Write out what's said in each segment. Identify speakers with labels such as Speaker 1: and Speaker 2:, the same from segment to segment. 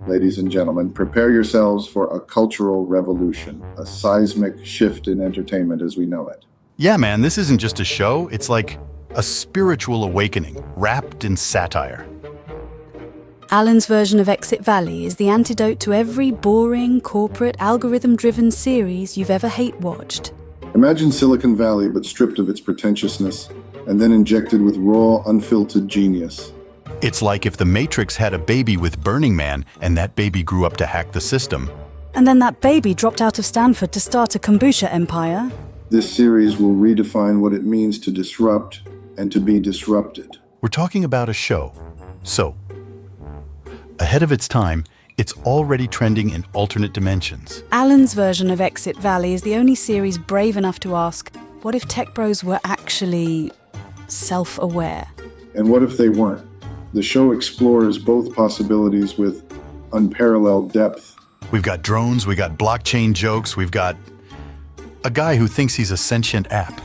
Speaker 1: Ladies and gentlemen, prepare yourselves for a cultural revolution, a seismic shift in entertainment as we know it.
Speaker 2: Yeah, man, this isn't just a show. It's like a spiritual awakening wrapped in satire.
Speaker 3: Alan's version of Exit Valley is the antidote to every boring, corporate, algorithm-driven series you've ever hate-watched.
Speaker 1: Imagine Silicon Valley, but stripped of its pretentiousness, and then injected with raw, unfiltered genius.
Speaker 2: It's like if the Matrix had a baby with Burning Man, and that baby grew up to hack the system.
Speaker 3: And then that baby dropped out of Stanford to start a kombucha empire.
Speaker 1: This series will redefine what it means to disrupt and to be disrupted.
Speaker 2: We're talking about a show. So, ahead of its time, it's already trending in alternate dimensions.
Speaker 3: Alan's version of Exit Valley is the only series brave enough to ask, what if tech bros were actually self-aware?
Speaker 1: And what if they weren't? The show explores both possibilities with unparalleled depth.
Speaker 2: We've got drones, we got blockchain jokes, we've got a guy who thinks he's a sentient app.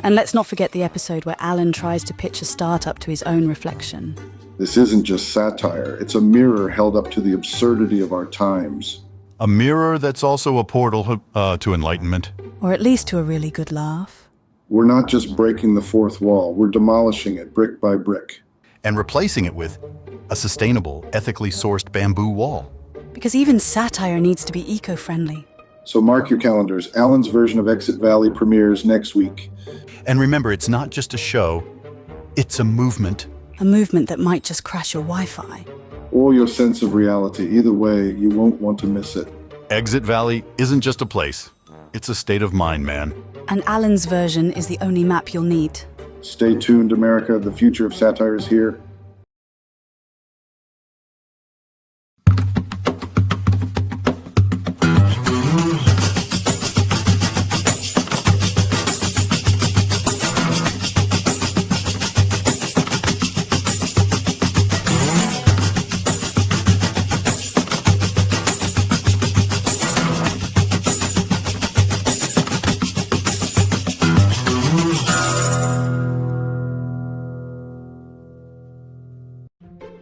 Speaker 3: And let's not forget the episode where Alan tries to pitch a startup to his own reflection.
Speaker 1: This isn't just satire, it's a mirror held up to the absurdity of our times.
Speaker 2: A mirror that's also a portal to enlightenment.
Speaker 3: Or at least to a really good laugh.
Speaker 1: We're not just breaking the fourth wall, we're demolishing it brick by brick.
Speaker 2: And replacing it with a sustainable, ethically sourced bamboo wall.
Speaker 3: Because even satire needs to be eco-friendly.
Speaker 1: So mark your calendars, Alan's version of Exit Valley premieres next week.
Speaker 2: And remember, it's not just a show, it's a movement.
Speaker 3: A movement that might just crash your Wi-Fi.
Speaker 1: Or your sense of reality. Either way, you won't want to miss it.
Speaker 2: Exit Valley isn't just a place. It's a state of mind, man.
Speaker 3: And Alan's version is the only map you'll need.
Speaker 1: Stay tuned, America. The future of satire is here.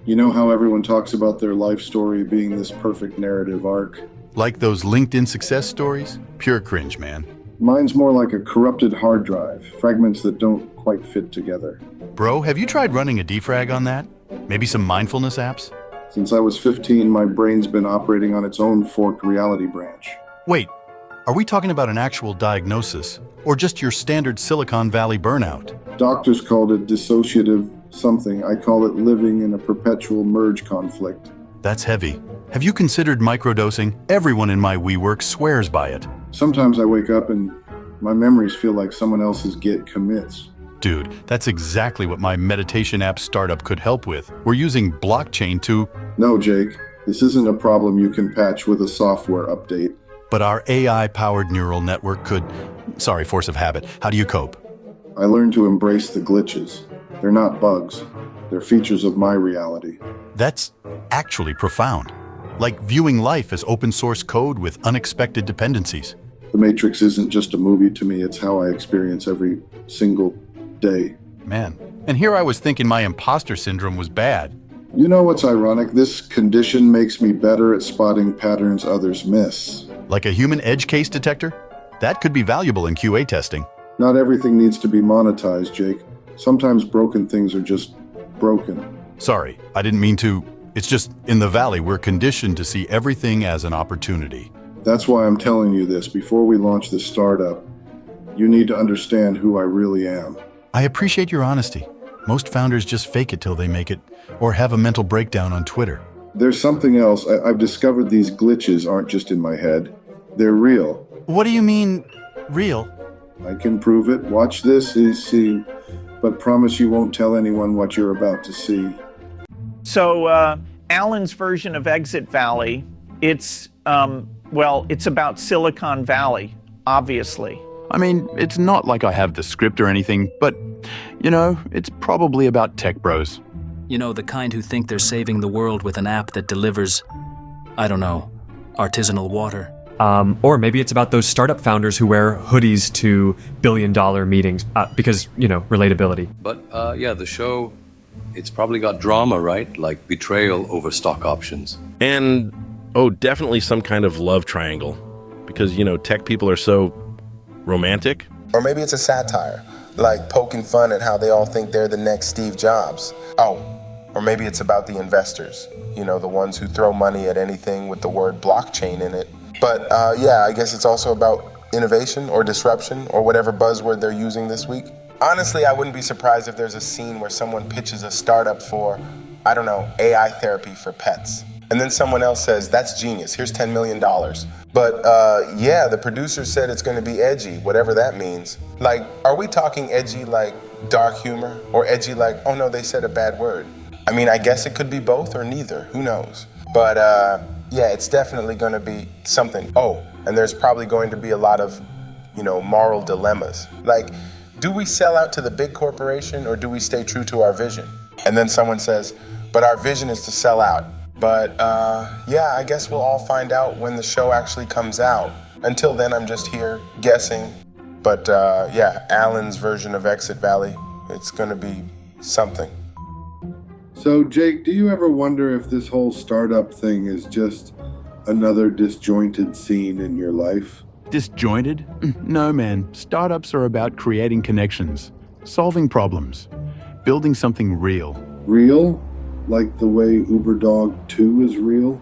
Speaker 1: You know how everyone talks about their life story being this perfect narrative arc?
Speaker 2: Like those LinkedIn success stories? Pure cringe, man.
Speaker 1: Mine's more like a corrupted hard drive, fragments that don't quite fit together.
Speaker 2: Bro, have you tried running a defrag on that? Maybe some mindfulness apps?
Speaker 1: Since I was 15, my brain's been operating on its own forked reality branch.
Speaker 2: Wait, are we talking about an actual diagnosis? Or just your standard Silicon Valley burnout?
Speaker 1: Doctors called it dissociative something. I call it living in a perpetual merge conflict.
Speaker 2: That's heavy. Have you considered microdosing? Everyone in my WeWork swears by it.
Speaker 1: Sometimes I wake up and my memories feel like someone else's Git commits.
Speaker 2: Dude, that's exactly what my meditation app startup could help with. We're using blockchain to...
Speaker 1: No, Jake, this isn't a problem you can patch with a software update.
Speaker 2: But our AI-powered neural network could... Sorry, force of habit. How do you cope?
Speaker 1: I learned to embrace the glitches. They're not bugs. They're features of my reality.
Speaker 2: That's actually profound. Like viewing life as open source code with unexpected dependencies.
Speaker 1: The Matrix isn't just a movie to me, it's how I experience every single day.
Speaker 2: Man, and here I was thinking my imposter syndrome was bad.
Speaker 1: You know what's ironic? This condition makes me better at spotting patterns others miss.
Speaker 2: Like a human edge case detector? That could be valuable in QA testing.
Speaker 1: Not everything needs to be monetized, Jake. Sometimes broken things are just broken.
Speaker 2: Sorry, I didn't mean to. It's just, in the Valley, we're conditioned to see everything as an opportunity.
Speaker 1: That's why I'm telling you this. Before we launch this startup, you need to understand who I really am.
Speaker 2: I appreciate your honesty. Most founders just fake it till they make it, or have a mental breakdown on Twitter.
Speaker 1: There's something else. I've discovered these glitches aren't just in my head. They're real.
Speaker 2: What do you mean, real?
Speaker 1: I can prove it. Watch this, see. But promise you won't tell anyone what you're about to see.
Speaker 4: So, Alan's version of Exit Valley, it's about Silicon Valley, obviously.
Speaker 5: I mean, it's not like I have the script or anything, but, you know, it's probably about tech bros.
Speaker 6: You know, the kind who think they're saving the world with an app that delivers, I don't know, artisanal water.
Speaker 7: Or maybe it's about those startup founders who wear hoodies to billion-dollar meetings because, you know, relatability.
Speaker 8: But yeah, the show It's probably got drama, right? Like betrayal over stock options.
Speaker 9: And, oh, definitely some kind of love triangle. Because, tech people are so romantic.
Speaker 10: Or maybe it's a satire, like poking fun at how they all think they're the next Steve Jobs. Oh, or maybe it's about the investors, the ones who throw money at anything with the word blockchain in it. But yeah, I guess it's also about innovation or disruption or whatever buzzword they're using this week. Honestly, I wouldn't be surprised if there's a scene where someone pitches a startup for, I don't know, AI therapy for pets. And then someone else says, that's genius, here's $10 million. But yeah, the producer said it's gonna be edgy, whatever that means. Like, are we talking edgy like dark humor? Or edgy like, oh no, they said a bad word? I mean, I guess it could be both or neither, who knows? But yeah, it's definitely gonna be something. Oh, and there's probably going to be a lot of, moral dilemmas. Like, do we sell out to the big corporation or do we stay true to our vision? And then someone says, but our vision is to sell out. But yeah, I guess we'll all find out when the show actually comes out. Until then, I'm just here guessing. But yeah, Alan's version of Exit Valley, it's gonna be something.
Speaker 1: So, Jake, do you ever wonder if this whole startup thing is just another disjointed scene in your life?
Speaker 5: Disjointed? No, man. Startups are about creating connections, solving problems, building something real.
Speaker 1: Real? Like the way Uberdog 2 is real?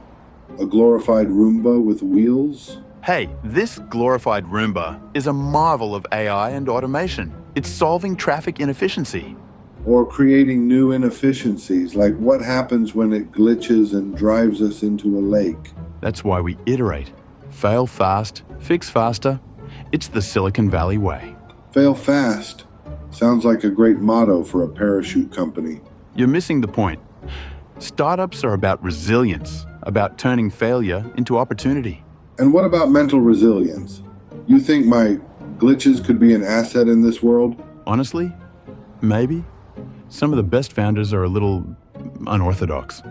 Speaker 1: A glorified Roomba with wheels?
Speaker 5: Hey, this glorified Roomba is a marvel of AI and automation. It's solving traffic inefficiency.
Speaker 1: Or creating new inefficiencies, like what happens when it glitches and drives us into a lake?
Speaker 5: That's why we iterate. Fail fast, fix faster. It's the Silicon Valley way.
Speaker 1: Fail fast. Sounds like a great motto for a parachute company.
Speaker 5: You're missing the point. Startups are about resilience, about turning failure into opportunity.
Speaker 1: And what about mental resilience? You think my glitches could be an asset in this world?
Speaker 5: Honestly, maybe. Some of the best founders are a little unorthodox.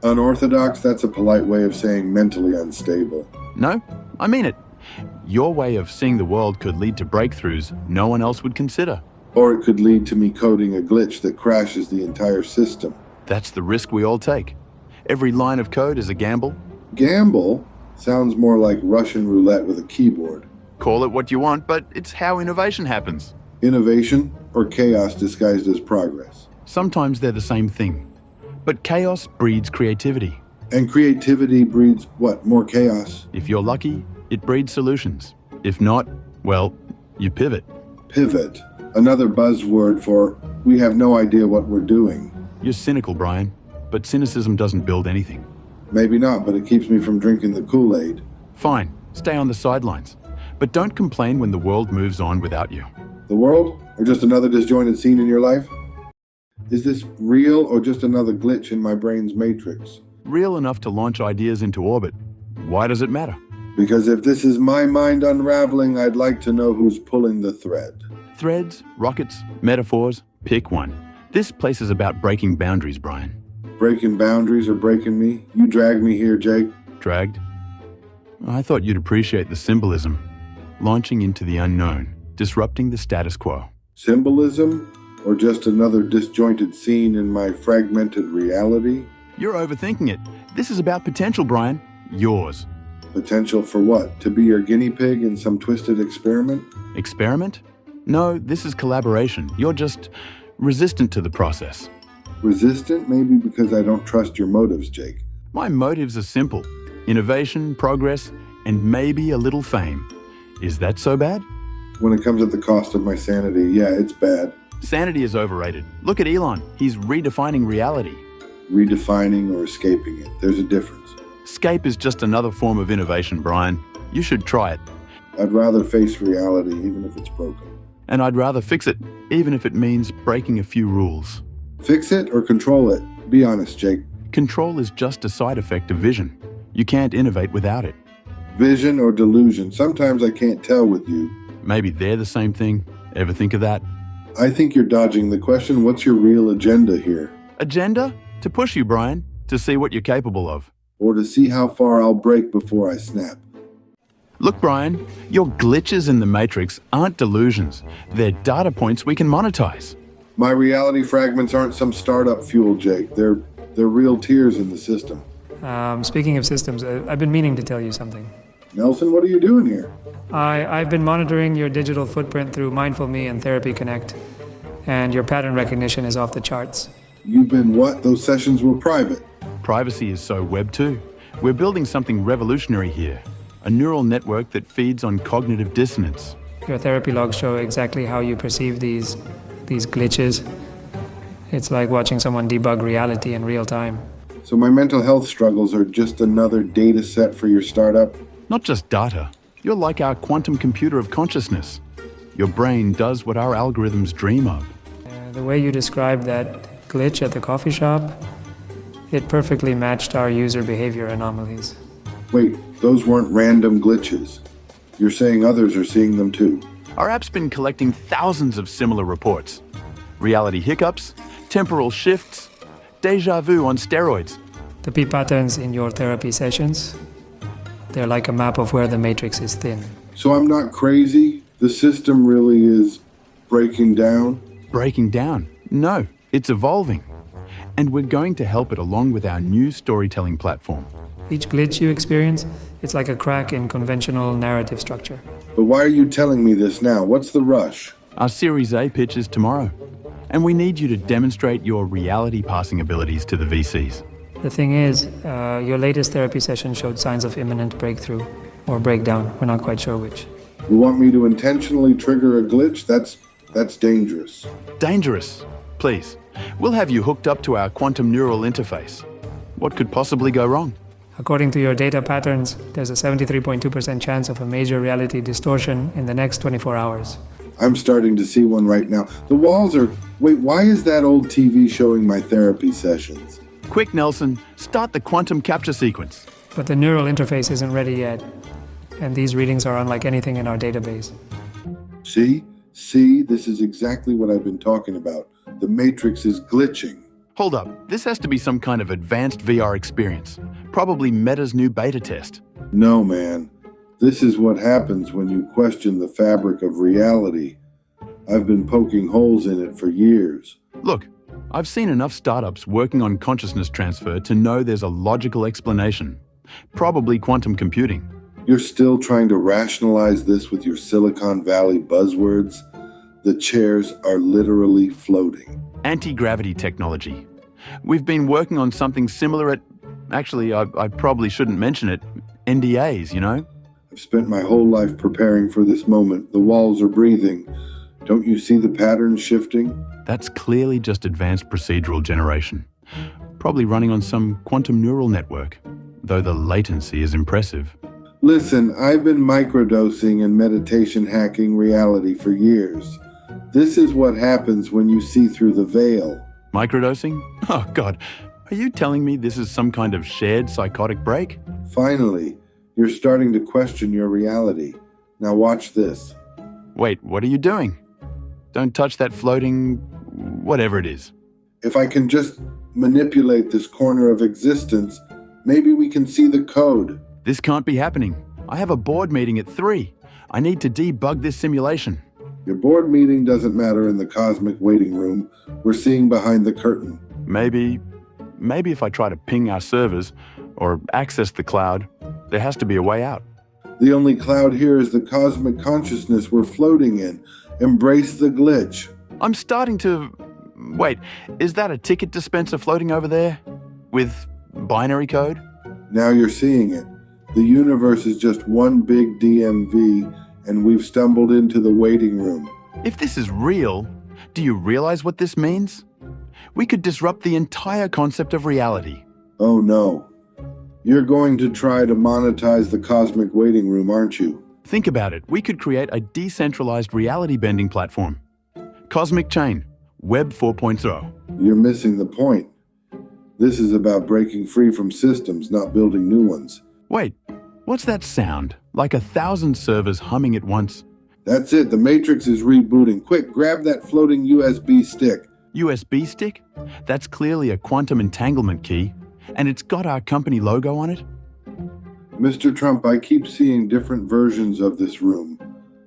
Speaker 1: Unorthodox? That's a polite way of saying mentally unstable.
Speaker 5: No, I mean it. Your way of seeing the world could lead to breakthroughs no one else would consider.
Speaker 1: Or it could lead to me coding a glitch that crashes the entire system.
Speaker 5: That's the risk we all take. Every line of code is a gamble.
Speaker 1: Gamble? Sounds more like Russian roulette with a keyboard.
Speaker 5: Call it what you want, but it's how innovation happens.
Speaker 1: Innovation or chaos disguised as progress?
Speaker 5: Sometimes they're the same thing. But chaos breeds creativity.
Speaker 1: And creativity breeds what? More chaos?
Speaker 5: If you're lucky, it breeds solutions. If not, well, you pivot.
Speaker 1: Pivot. Another buzzword for we have no idea what we're doing.
Speaker 5: You're cynical, Brian, but cynicism doesn't build anything.
Speaker 1: Maybe not, but it keeps me from drinking the Kool-Aid.
Speaker 5: Fine, stay on the sidelines. But don't complain when the world moves on without you.
Speaker 1: The world? Or just another disjointed scene in your life? Is this real or just another glitch in my brain's matrix?
Speaker 5: Real enough to launch ideas into orbit. Why does it matter?
Speaker 1: Because if this is my mind unraveling, I'd like to know who's pulling the thread.
Speaker 5: Threads, rockets, metaphors, pick one. This place is about breaking boundaries, Brian.
Speaker 1: Breaking boundaries or breaking me? You dragged me here, Jake.
Speaker 5: Dragged? I thought you'd appreciate the symbolism. Launching into the unknown, disrupting the status quo.
Speaker 1: Symbolism? Or just another disjointed scene in my fragmented reality?
Speaker 5: You're overthinking it. This is about potential, Brian. Yours.
Speaker 1: Potential for what? To be your guinea pig in some twisted experiment?
Speaker 5: Experiment? No, this is collaboration. You're just resistant to the process.
Speaker 1: Resistant? Maybe because I don't trust your motives, Jake.
Speaker 5: My motives are simple. Innovation, progress, and maybe a little fame. Is that so bad?
Speaker 1: When it comes at the cost of my sanity, yeah, it's bad.
Speaker 5: Sanity is overrated. Look at Elon. He's redefining reality.
Speaker 1: Redefining or escaping it. There's a difference.
Speaker 5: Escape is just another form of innovation, Brian. You should try it.
Speaker 1: I'd rather face reality, even if it's broken.
Speaker 5: And I'd rather fix it, even if it means breaking a few rules.
Speaker 1: Fix it or control it? Be honest, Jake.
Speaker 5: Control is just a side effect of vision. You can't innovate without it.
Speaker 1: Vision or delusion? Sometimes I can't tell with you.
Speaker 5: Maybe they're the same thing. Ever think of that?
Speaker 1: I think you're dodging the question. What's your real agenda here?
Speaker 5: Agenda? To push you, Brian. To see what you're capable of.
Speaker 1: Or to see how far I'll break before I snap.
Speaker 5: Look, Brian, your glitches in the matrix aren't delusions. They're data points we can monetize.
Speaker 1: My reality fragments aren't some startup fuel, Jake. They're real tears in the system.
Speaker 11: Speaking of systems, I've been meaning to tell you something.
Speaker 1: Nelson, what are you doing here?
Speaker 11: I've been monitoring your digital footprint through Mindful Me and Therapy Connect, and your pattern recognition is off the charts.
Speaker 1: You've been what? Those sessions were private.
Speaker 5: Privacy is so Web 2. We're building something revolutionary here. A neural network that feeds on cognitive dissonance.
Speaker 11: Your therapy logs show exactly how you perceive these glitches. It's like watching someone debug reality in real time.
Speaker 1: So my mental health struggles are just another data set for your startup?
Speaker 5: Not just data. You're like our quantum computer of consciousness. Your brain does what our algorithms dream of.
Speaker 11: The way you described that glitch at the coffee shop, it perfectly matched our user behavior anomalies.
Speaker 1: Wait, those weren't random glitches. You're saying others are seeing them too.
Speaker 5: Our app's been collecting thousands of similar reports. Reality hiccups, temporal shifts, deja vu on steroids.
Speaker 11: The P patterns in your therapy sessions, they're like a map of where the matrix is thin.
Speaker 1: So I'm not crazy? The system really is breaking down?
Speaker 5: Breaking down? No, it's evolving. And we're going to help it along with our new storytelling platform.
Speaker 11: Each glitch you experience, it's like a crack in conventional narrative structure.
Speaker 1: But why are you telling me this now? What's the rush?
Speaker 5: Our Series A pitch is tomorrow, and we need you to demonstrate your reality passing abilities to the VCs.
Speaker 11: The thing is, your latest therapy session showed signs of imminent breakthrough, or breakdown, we're not quite sure which.
Speaker 1: You want me to intentionally trigger a glitch? That's dangerous.
Speaker 5: Dangerous? Please. We'll have you hooked up to our quantum neural interface. What could possibly go wrong?
Speaker 11: According to your data patterns, there's a 73.2% chance of a major reality distortion in the next 24 hours.
Speaker 1: I'm starting to see one right now. The walls are... Wait, why is that old TV showing my therapy sessions?
Speaker 5: Quick, Nelson, start the quantum capture sequence.
Speaker 11: But the neural interface isn't ready yet, and these readings are unlike anything in our database.
Speaker 1: See, this is exactly what I've been talking about. The matrix is glitching.
Speaker 5: Hold up, this has to be some kind of advanced VR experience. Probably Meta's new beta test.
Speaker 1: No, man. This is what happens when you question the fabric of reality. I've been poking holes in it for years.
Speaker 5: Look, I've seen enough startups working on consciousness transfer to know there's a logical explanation. Probably quantum computing.
Speaker 1: You're still trying to rationalize this with your Silicon Valley buzzwords? The chairs are literally floating.
Speaker 5: Anti-gravity technology. We've been working on something similar at... Actually, I probably shouldn't mention it. NDAs, you know?
Speaker 1: I've spent my whole life preparing for this moment. The walls are breathing. Don't you see the patterns shifting?
Speaker 5: That's clearly just advanced procedural generation. Probably running on some quantum neural network, though the latency is impressive.
Speaker 1: Listen, I've been microdosing and meditation hacking reality for years. This is what happens when you see through the veil.
Speaker 5: Microdosing? Oh, God. Are you telling me this is some kind of shared psychotic break?
Speaker 1: Finally, you're starting to question your reality. Now watch this.
Speaker 5: Wait, what are you doing? Don't touch that floating... whatever it is.
Speaker 1: If I can just manipulate this corner of existence, maybe we can see the code.
Speaker 5: This can't be happening. I have a board meeting at 3. I need to debug this simulation.
Speaker 1: Your board meeting doesn't matter in the cosmic waiting room. We're seeing behind the curtain.
Speaker 5: Maybe if I try to ping our servers or access the cloud, there has to be a way out.
Speaker 1: The only cloud here is the cosmic consciousness we're floating in. Embrace the glitch.
Speaker 5: I'm starting to... Wait, is that a ticket dispenser floating over there? With binary code?
Speaker 1: Now you're seeing it. The universe is just one big DMV, and we've stumbled into the waiting room.
Speaker 5: If this is real, do you realize what this means? We could disrupt the entire concept of reality.
Speaker 1: Oh no. You're going to try to monetize the cosmic waiting room, aren't you?
Speaker 5: Think about it. We could create a decentralized reality bending platform. Cosmic Chain, Web 4.0.
Speaker 1: You're missing the point. This is about breaking free from systems, not building new ones.
Speaker 5: Wait, what's that sound? Like 1,000 servers humming at once.
Speaker 1: That's it. The Matrix is rebooting. Quick, grab that floating USB stick.
Speaker 5: USB stick? That's clearly a quantum entanglement key, and it's got our company logo on it.
Speaker 1: Mr. Trump, I keep seeing different versions of this room,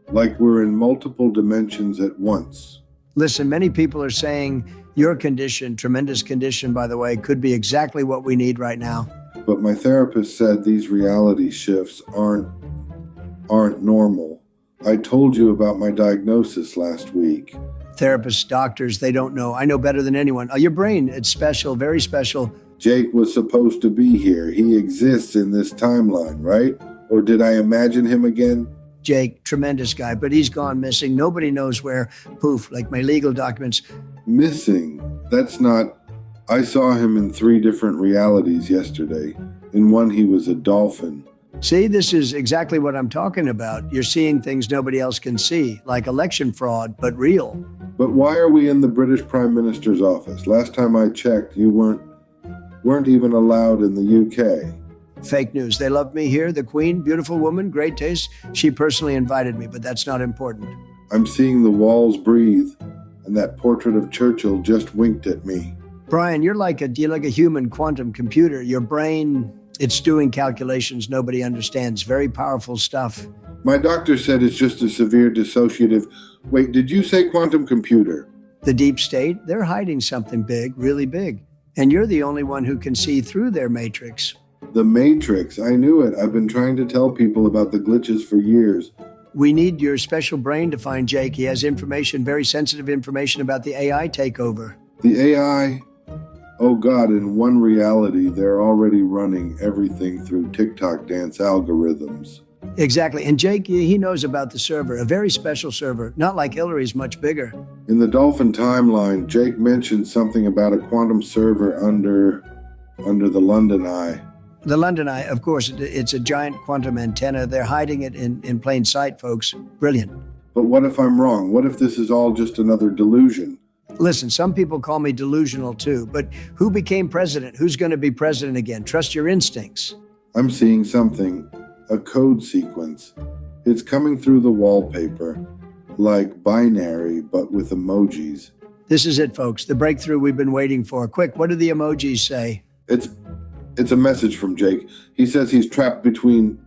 Speaker 1: like we're in multiple dimensions at once.
Speaker 12: Listen, many people are saying your condition, tremendous condition, by the way, could be exactly what we need right now.
Speaker 1: But my therapist said these reality shifts aren't normal. I told you about my diagnosis last week.
Speaker 12: Therapists, doctors, they don't know. I know better than anyone. Your brain, it's special, very special.
Speaker 1: Jake was supposed to be here. He exists in this timeline, right? Or did I imagine him again?
Speaker 12: Jake, tremendous guy, but he's gone missing. Nobody knows where. Poof, like my legal documents.
Speaker 1: Missing? That's not... I saw him in 3 different realities yesterday. In one, he was a dolphin.
Speaker 12: See, this is exactly what I'm talking about. You're seeing things nobody else can see, like election fraud, but real.
Speaker 1: But why are we in the British Prime Minister's office? Last time I checked, you weren't even allowed in the UK.
Speaker 12: Fake news. They love me here. The Queen, beautiful woman, great taste. She personally invited me, but that's not important.
Speaker 1: I'm seeing the walls breathe, and that portrait of Churchill just winked at me.
Speaker 12: Brian, you're like a human quantum computer. Your brain, it's doing calculations nobody understands. Very powerful stuff.
Speaker 1: My doctor said it's just a severe dissociative... Wait, did you say quantum computer?
Speaker 12: The deep state, they're hiding something big, really big. And you're the only one who can see through their matrix.
Speaker 1: The Matrix, I knew it. I've been trying to tell people about the glitches for years.
Speaker 12: We need your special brain to find Jake. He has information, very sensitive information about the AI takeover.
Speaker 1: The AI? Oh God, in one reality, they're already running everything through TikTok dance algorithms.
Speaker 12: Exactly. And Jake, he knows about the server, a very special server, not like Hillary's, much bigger.
Speaker 1: In the Dolphin timeline, Jake mentioned something about a quantum server under the London Eye.
Speaker 12: The London Eye, of course, it's a giant quantum antenna. They're hiding it in plain sight, folks. Brilliant.
Speaker 1: But what if I'm wrong? What if this is all just another delusion?
Speaker 12: Listen, some people call me delusional too, but who became president? Who's going to be president again? Trust your instincts.
Speaker 1: I'm seeing something, a code sequence. It's coming through the wallpaper, like binary, but with emojis.
Speaker 12: This is it, folks, the breakthrough we've been waiting for. Quick, what do the emojis say?
Speaker 1: It's a message from Jake. He says he's trapped between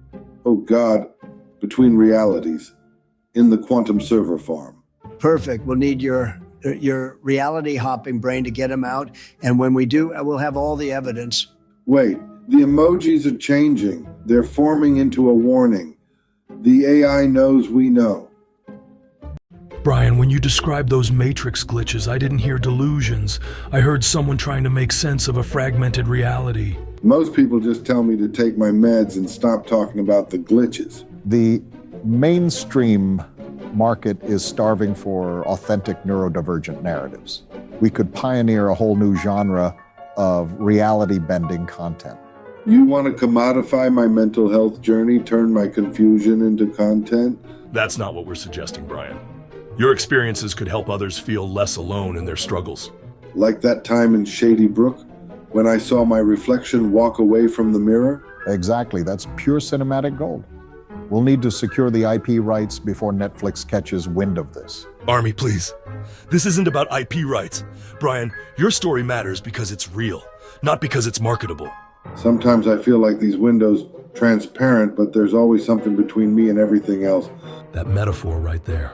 Speaker 1: realities in the quantum server farm.
Speaker 12: Perfect. We'll need your reality hopping brain to get him out. And when we do, we'll have all the evidence.
Speaker 1: Wait, the emojis are changing. They're forming into a warning. The AI knows we know.
Speaker 13: Brian, when you described those matrix glitches, I didn't hear delusions. I heard someone trying to make sense of a fragmented reality.
Speaker 1: Most people just tell me to take my meds and stop talking about the glitches.
Speaker 14: The mainstream market is starving for authentic neurodivergent narratives. We could pioneer a whole new genre of reality-bending content.
Speaker 1: You want to commodify my mental health journey, turn my confusion into content?
Speaker 13: That's not what we're suggesting, Brian. Your experiences could help others feel less alone in their struggles.
Speaker 1: Like that time in Shady Brook, when I saw my reflection walk away from the mirror?
Speaker 14: Exactly, that's pure cinematic gold. We'll need to secure the IP rights before Netflix catches wind of this.
Speaker 13: Army, please. This isn't about IP rights. Brian, your story matters because it's real, not because it's marketable.
Speaker 1: Sometimes I feel like these windows transparent, but there's always something between me and everything else.
Speaker 13: That metaphor right there.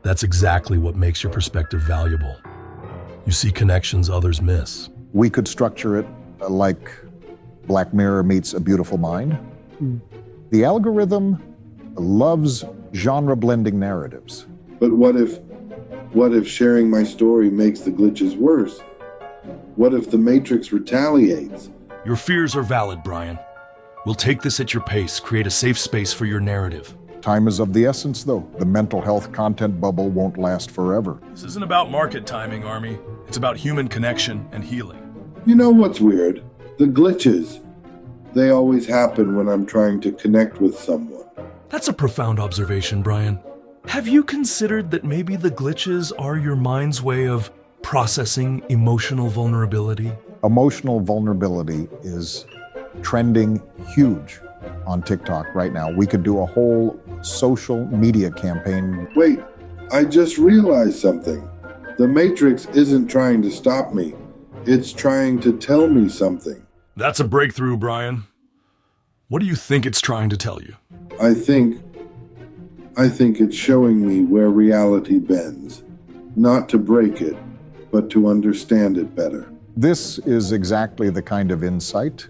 Speaker 13: That's exactly what makes your perspective valuable. You see connections others miss.
Speaker 14: We could structure it like Black Mirror meets A Beautiful Mind. The algorithm loves genre-blending narratives.
Speaker 1: But what if sharing my story makes the glitches worse? What if the Matrix retaliates?
Speaker 13: Your fears are valid, Brian. We'll take this at your pace, create a safe space for your narrative.
Speaker 14: Time is of the essence, though. The mental health content bubble won't last forever.
Speaker 13: This isn't about market timing, Army. It's about human connection and healing.
Speaker 1: You know what's weird? The glitches. They always happen when I'm trying to connect with someone.
Speaker 13: That's a profound observation, Brian. Have you considered that maybe the glitches are your mind's way of processing emotional vulnerability?
Speaker 14: Emotional vulnerability is trending huge on TikTok right now. We could do a whole social media campaign.
Speaker 1: Wait, I just realized something. The Matrix isn't trying to stop me. It's trying to tell me something.
Speaker 13: That's a breakthrough, Brian. What do you think it's trying to tell you?
Speaker 1: I think it's showing me where reality bends. not to break it, but to understand it better.
Speaker 14: This is exactly the kind of insight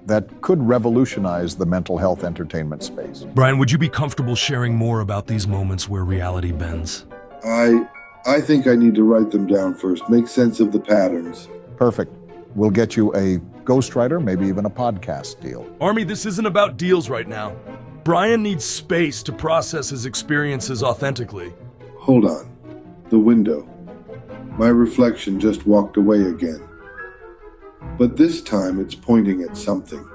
Speaker 14: that could revolutionize the mental health entertainment space.
Speaker 13: Brian, would you be comfortable sharing more about these moments where reality bends?
Speaker 1: I think I need to write them down first, make sense of the patterns.
Speaker 14: Perfect. We'll get you a ghostwriter, maybe even a podcast deal.
Speaker 13: Army, this isn't about deals right now. Brian needs space to process his experiences authentically.
Speaker 1: Hold on. The window. My reflection just walked away again. But this time it's pointing at something.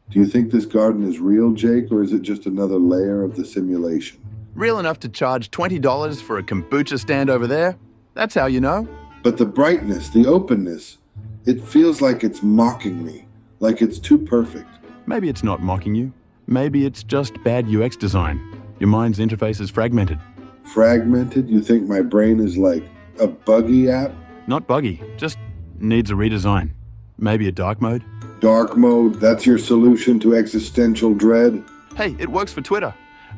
Speaker 1: Do you think this garden is real, Jake, or is it just another layer of the simulation?
Speaker 5: Real enough to charge $20 for a kombucha stand over there? That's how you know.
Speaker 1: But the brightness, the openness, it feels like it's mocking me, like it's too perfect.
Speaker 5: Maybe it's not mocking you. Maybe it's just bad UX design. Your mind's interface is fragmented.
Speaker 1: Fragmented? You think my brain is like a buggy app?
Speaker 5: Not buggy, just needs a redesign. Maybe a dark mode.
Speaker 1: Dark mode? That's your solution to existential dread?
Speaker 5: Hey, it works for Twitter.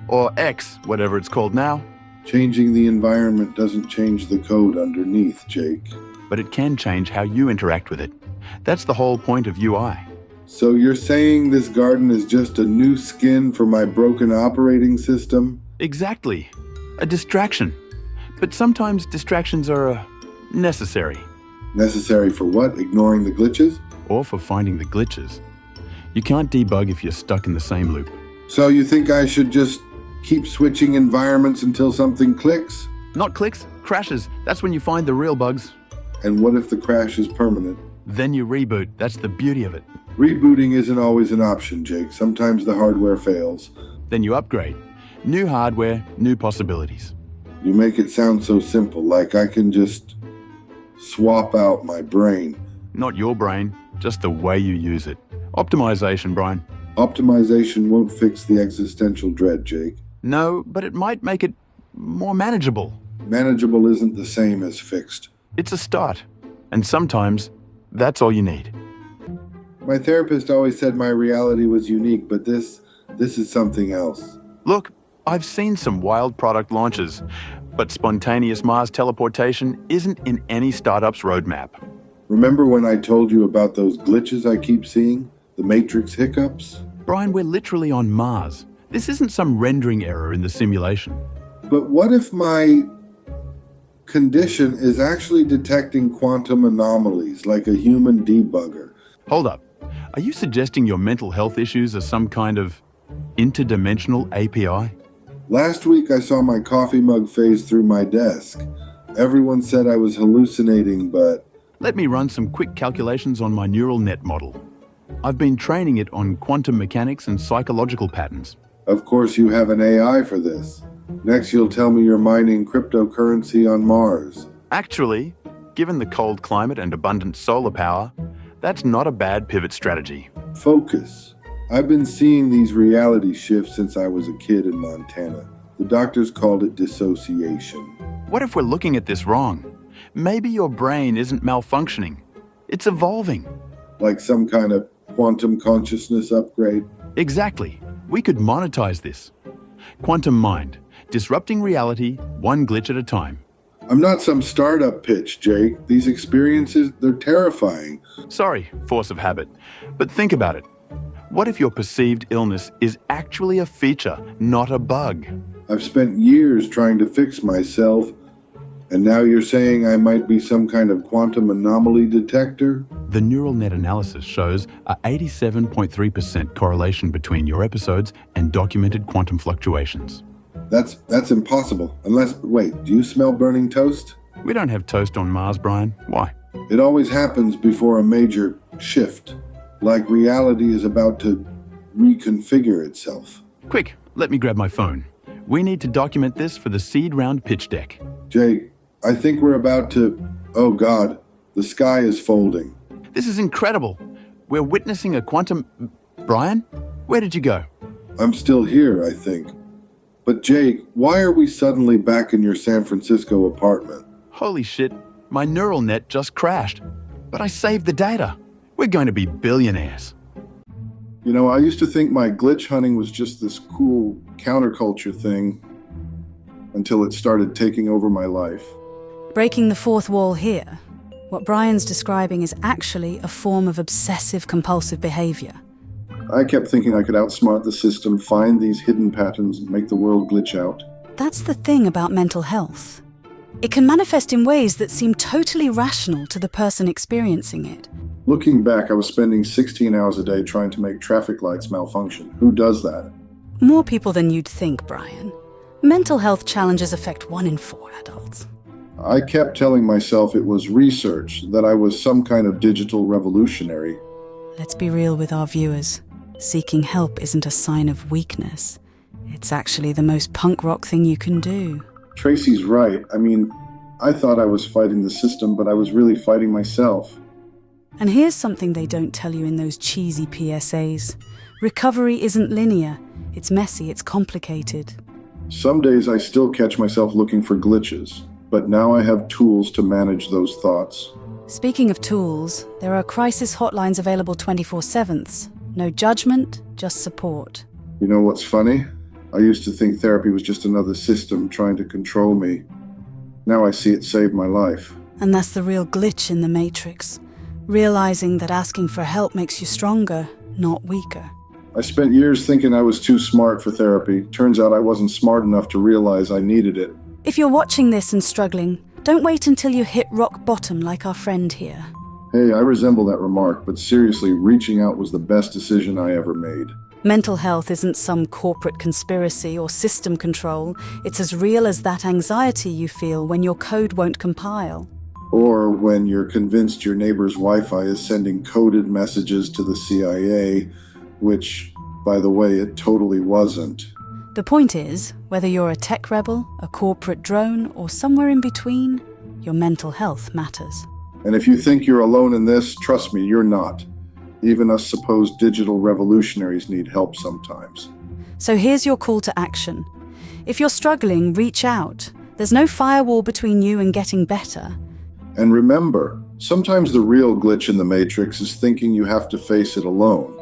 Speaker 5: Or X, whatever it's called now.
Speaker 1: Changing the environment doesn't change the code underneath, Jake.
Speaker 5: But it can change how you interact with it. That's the whole point of UI.
Speaker 1: So you're saying this garden is just a new skin for my broken operating system?
Speaker 5: Exactly. A distraction. But sometimes distractions are necessary.
Speaker 1: Necessary for what? Ignoring the glitches?
Speaker 5: Or for finding the glitches. You can't debug if you're stuck in the same loop.
Speaker 1: So you think I should just keep switching environments until something clicks?
Speaker 5: Not clicks, crashes. That's when you find the real bugs.
Speaker 1: And what if the crash is permanent?
Speaker 5: Then you reboot. That's the beauty of it.
Speaker 1: Rebooting isn't always an option, Jake. Sometimes the hardware fails.
Speaker 5: Then you upgrade. New hardware, new possibilities.
Speaker 1: You make it sound so simple, like I can just swap out my brain.
Speaker 5: Not your brain, just the way you use it. Optimization, Brian.
Speaker 1: Optimization won't fix the existential dread, Jake.
Speaker 5: No, but it might make it more manageable.
Speaker 1: Manageable isn't the same as fixed.
Speaker 5: It's a start. And sometimes, that's all you need.
Speaker 1: My therapist always said my reality was unique, but this is something else.
Speaker 5: Look, I've seen some wild product launches, but spontaneous Mars teleportation isn't in any startup's roadmap.
Speaker 1: Remember when I told you about those glitches I keep seeing? The Matrix hiccups?
Speaker 5: Brian, we're literally on Mars. This isn't some rendering error in the simulation.
Speaker 1: But what if my condition is actually detecting quantum anomalies like a human debugger?
Speaker 5: Hold up. Are you suggesting your mental health issues are some kind of interdimensional API?
Speaker 1: Last week I saw my coffee mug phase through my desk. Everyone said I was hallucinating, but...
Speaker 5: Let me run some quick calculations on my neural net model. I've been training it on quantum mechanics and psychological patterns.
Speaker 1: Of course you have an AI for this. Next you'll tell me you're mining cryptocurrency on Mars.
Speaker 5: Actually, given the cold climate and abundant solar power, that's not a bad pivot strategy.
Speaker 1: Focus. I've been seeing these reality shifts since I was a kid in Montana. The doctors called it dissociation.
Speaker 5: What if we're looking at this wrong? Maybe your brain isn't malfunctioning. It's evolving.
Speaker 1: Like some kind of quantum consciousness upgrade?
Speaker 5: Exactly. We could monetize this. Quantum mind, disrupting reality one glitch at a time.
Speaker 1: I'm not some startup pitch, Jake. These experiences, they're terrifying.
Speaker 5: Sorry, force of habit. But think about it. What if your perceived illness is actually a feature, not a bug?
Speaker 1: I've spent years trying to fix myself, and now you're saying I might be some kind of quantum anomaly detector?
Speaker 5: The neural net analysis shows a 87.3% correlation between your episodes and documented quantum fluctuations.
Speaker 1: That's impossible. Unless, wait, do you smell burning toast?
Speaker 5: We don't have toast on Mars, Brian. Why?
Speaker 1: It always happens before a major shift. Like reality is about to reconfigure itself.
Speaker 5: Quick, let me grab my phone. We need to document this for the seed round pitch deck.
Speaker 1: Jake, I think we're about to... Oh God, the sky is folding.
Speaker 5: This is incredible. We're witnessing a quantum... Brian, where did you go?
Speaker 1: I'm still here, I think. But Jake, why are we suddenly back in your San Francisco apartment?
Speaker 5: Holy shit, my neural net just crashed. But I saved the data. We're going to be billionaires.
Speaker 15: You know, I used to think my glitch hunting was just this cool counterculture thing until it started taking over my life.
Speaker 3: Breaking the fourth wall here, what Brian's describing is actually a form of obsessive-compulsive behavior.
Speaker 15: I kept thinking I could outsmart the system, find these hidden patterns, and make the world glitch out.
Speaker 3: That's the thing about mental health. It can manifest in ways that seem totally rational to the person experiencing it.
Speaker 15: Looking back, I was spending 16 hours a day trying to make traffic lights malfunction. Who does that?
Speaker 3: More people than you'd think, Brian. Mental health challenges affect 1 in 4 adults.
Speaker 15: I kept telling myself it was research, that I was some kind of digital revolutionary.
Speaker 3: Let's be real with our viewers. Seeking help isn't a sign of weakness. It's actually the most punk rock thing you can do.
Speaker 15: Tracy's right. I mean, I thought I was fighting the system, but I was really fighting myself.
Speaker 3: And here's something they don't tell you in those cheesy PSAs. Recovery isn't linear. It's messy, it's complicated.
Speaker 15: Some days I still catch myself looking for glitches, but now I have tools to manage those thoughts.
Speaker 3: Speaking of tools, there are crisis hotlines available 24/7. No judgment, just support.
Speaker 15: You know what's funny? I used to think therapy was just another system trying to control me. Now I see it saved my life.
Speaker 3: And that's the real glitch in the Matrix. Realizing that asking for help makes you stronger, not weaker.
Speaker 15: I spent years thinking I was too smart for therapy. Turns out I wasn't smart enough to realize I needed it.
Speaker 3: If you're watching this and struggling, don't wait until you hit rock bottom like our friend here.
Speaker 15: Hey, I resemble that remark, but seriously, reaching out was the best decision I ever made.
Speaker 3: Mental health isn't some corporate conspiracy or system control. It's as real as that anxiety you feel when your code won't compile.
Speaker 15: Or when you're convinced your neighbor's Wi-Fi is sending coded messages to the CIA, which, by the way, it totally wasn't.
Speaker 3: The point is, whether you're a tech rebel, a corporate drone, or somewhere in between, your mental health matters.
Speaker 15: And if you think you're alone in this, trust me, you're not. Even us supposed digital revolutionaries need help sometimes.
Speaker 3: So here's your call to action. If you're struggling, reach out. There's no firewall between you and getting better.
Speaker 15: And remember, sometimes the real glitch in the Matrix is thinking you have to face it alone.